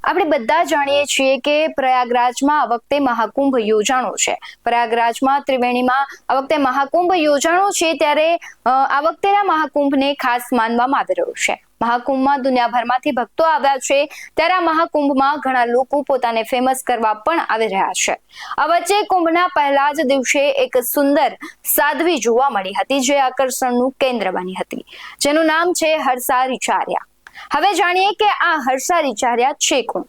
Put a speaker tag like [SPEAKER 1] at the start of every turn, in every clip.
[SPEAKER 1] આપણે બધા જાણીએ છીએ કે પ્રયાગરાજમાં આ વખતે મહાકુંભ યોજાણો છે. પ્રયાગરાજમાં ત્રિવેણીમાં આ વખતે મહાકુંભ યોજાણો છે, ત્યારે આ વખતેના મહાકુંભને ખાસ માનવામાં આવી રહ્યું છે. મહાકુંભમાં દુનિયાભરમાંથી ભક્તો આવ્યા છે, ત્યારે આ મહાકુંભમાં ઘણા લોકો પોતાને ફેમસ કરવા પણ આવી રહ્યા છે. આ વચ્ચે કુંભના પહેલા જ દિવસે એક સુંદર સાધ્વી જોવા મળી હતી, જે આકર્ષણનું કેન્દ્ર બની હતી, જેનું નામ છે હર્ષા રિચારિયા. હવે જાણીએ કે આ હર્ષા રિચારિયા છે કોણ.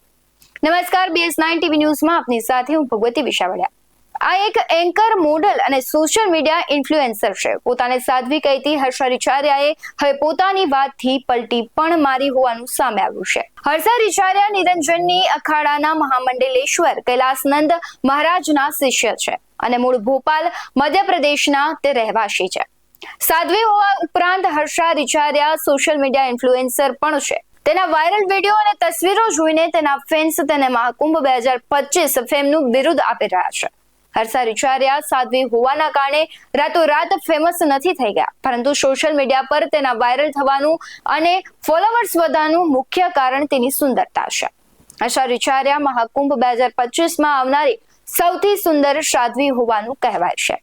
[SPEAKER 1] નમસ્કાર, BS9 TV ન્યૂઝમાં આપની સાથે હું ભગવતી વિશાવડિયા. આ એક એન્કર, મોડલ અને સોશિયલ મીડિયા ઇન્ફ્લુએન્સર છે. પોતાને સાધ્વી કહેતી હર્ષા રિચારિયાએ હવે પોતાની વાતથી પલટી પણ મારી હોવાનું સામે આવ્યું છે. હર્ષા રિચારિયા નિરંજનની અખાડાના મહામંડલેશ્વર કૈલાસનંદ મહારાજના શિષ્ય છે અને મૂળ ભોપાલ, મધ્યપ્રદેશના તે રહેવાસી છે. સાધ્વી હોવા ઉપરાંત હર્ષા રિચારિયા સોશિયલ મીડિયા ઇન્ફ્લુએન્સર પણ છે. તેના વાયરલ વિડીયો અને તસવીરો જોઈને તેના ફેન્સ તેને મહાકુંભ 2025 ફેમનું બિરુદ આપી રહ્યા છે. હર્ષા રિચારિયા સાધ્વી હોવાના કારણે રાતોરાત ફેમસ નથી થઈ ગયા, પરંતુ સોશિયલ મીડિયા પર તેના વાયરલ થવાનું અને ફોલોવર્સ વધવાનું મુખ્ય કારણ તેની સુંદરતા છે. હર્ષા રિચારિયા મહાકુંભ 2025 માં આવનારી સૌથી સુંદર સાધ્વી હોવાનું કહેવાય છે.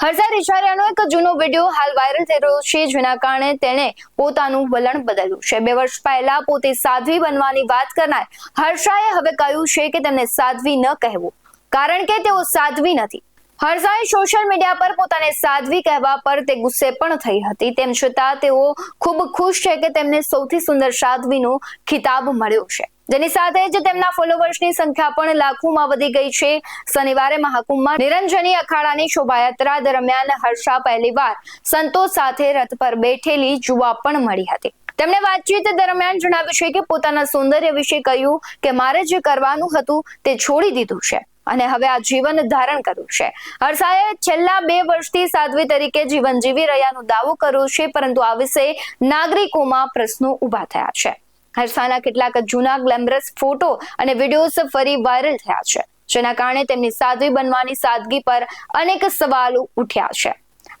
[SPEAKER 1] હર્ષા રિચારિયાનો એક જૂનો વિડીયો હાલ વાયરલ થઈ રહ્યો છે, જેના કારણે તેણે પોતાનું વલણ બદલ્યું છે. 2 વર્ષ પહેલા પોતે સાધ્વી બનવાની વાત કરનાર હર્ષાએ હવે કહ્યું છે કે તેમને સાધ્વી ન કહેવું, કારણ કે તેઓ સાધ્વી નથી. હર્ષાએ સોશિયલ મીડિયા પર પોતાને સાધ્વી કહેવા પર તે ગુસ્સે પણ થઈ હતી. તેમ છતાં તેઓ ખૂબ ખુશ છે કે તેમને સૌથી સુંદર સાધ્વીનો ખિતાબ મળ્યો છે, જેની સાથે જ તેમના ફોલોવર્સની સંખ્યા પણ લાખોમાં વધી ગઈ છે. શનિવારે મહાકુંભમાં નિરંજની અખાડાની શોભાયાત્રા દરમિયાન હર્ષા પહેલીવાર સંતો સાથે રથ પર બેઠેલી જોવા પણ મળી હતી. તેમણે વાતચીત દરમિયાન જણાવ્યું છે કે પોતાના સૌંદર્ય વિશે કહ્યું કે મારે જે કરવાનું હતું તે છોડી દીધું છે અને હવે આ જીવન ધારણ કર્યું છે. હર્ષાએ છેલ્લા 2 વર્ષથી સાધ્વી તરીકે જીવન જીવી રહ્યાનો દાવો કર્યો છે, પરંતુ આ વિશે નાગરિકોમાં પ્રશ્નો ઉભા થયા છે. હર્ષાના કેટલાક જૂના ગ્લેમરસ ફોટો અને વિડીયોઝ ફરી વાયરલ થયા છે, જેના કારણે તેમની સાધ્વી બનવાની સાદગી પર અનેક સવાલો ઉઠ્યા છે.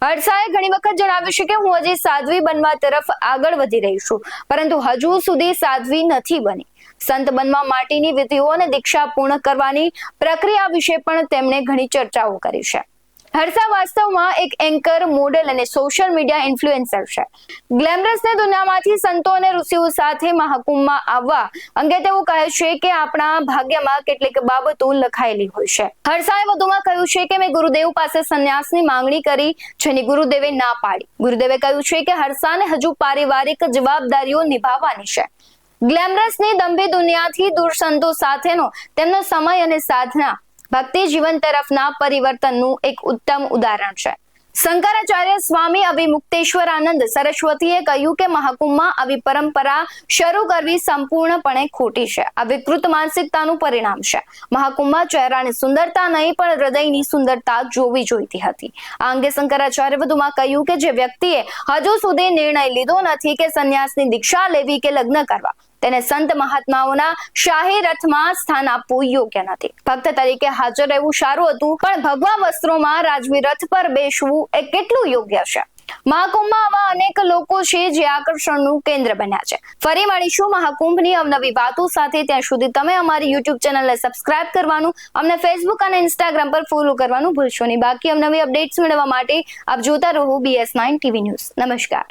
[SPEAKER 1] હર્ષાએ ઘણી વખત જણાવ્યું છે કે હું હજી સાધ્વી બનવા તરફ આગળ વધી રહી છું, પરંતુ હજુ સુધી સાધ્વી નથી બની. સંત બનવા માટેની વિધિઓ અને દીક્ષા પૂર્ણ કરવાની પ્રક્રિયા વિશે પણ તેમણે ઘણી ચર્ચાઓ કરી છે. હર્ષા વાસ્તવમાં એક એન્કર, મોડેલ અને સોશિયલ મીડિયા ઇન્ફ્લુએન્સર છે. ગ્લેમરસની દુનિયામાંથી સંતો અને ઋષિઓ સાથે મહાકુંભમાં આવવા અંગે તેઓ કહે છે કે આપણા ભાગ્યમાં કેટલીક બાબતો લખાયેલી હોય છે. હર્ષાએ વધુમાં કહ્યું છે કે મેં ગુરુદેવ પાસે સંન્યાસની માંગણી કરી, જેની ગુરુદેવે ના પાડી. ગુરુદેવે કહ્યું છે કે હર્ષાને હજુ પારિવારિક જવાબદારીઓ નિભાવવાની છે. ગ્લેમરસની દંભી દુનિયાથી દૂર સંતો સાથેનો તેમનો સમય અને સાધના ભક્તિ જીવન તરફના પરિવર્તનનું એક ઉત્તમ ઉદાહરણ છે. શંકરાચાર્ય સ્વામી અવિમુક્તેશ્વરાનંદ સરસ્વતીએ કહ્યું કે મહાકુંભમાં આવી પરંપરા શરૂ કરવી સંપૂર્ણપણે ખોટી છે. આ વિકૃત માનસિકતાનું પરિણામ છે. મહાકુંભમાં ચહેરાની સુંદરતા નહીં, પણ હૃદયની સુંદરતા જોવી જોઈતી હતી. આ અંગે શંકરાચાર્ય વધુમાં કહ્યું કે જે વ્યક્તિએ હજુ સુધી નિર્ણય લીધો નથી કે સંન્યાસની દીક્ષા લેવી કે લગ્ન કરવા, તેને સંત મહાત્માઓના શાહી રથમાં સ્થાન આપવું યોગ્ય નથી. ભક્ત તરીકે હાજર રહેવું સારું હતું, પણ ભગવા વસ્ત્રોમાં રાજવી રથ પર બેસવું એ કેટલું યોગ્ય છે? મહાકુંભમાં આવા અનેક લોકો છે જે આકર્ષણનું કેન્દ્ર બન્યા છે. ફરી મળીશું મહાકુંભની અવનવી વાતો સાથે. ત્યાં સુધી તમે અમારી YouTube ચેનલને સબસ્ક્રાઇબ કરવાનું, અમને Facebook અને Instagram પર ફોલો કરવાનું ભૂલશો નહીં. બાકી અવનવી અપડેટ્સ મેળવવા માટે આપ જોતા રહો BS9 TV ન્યૂઝ. નમસ્કાર.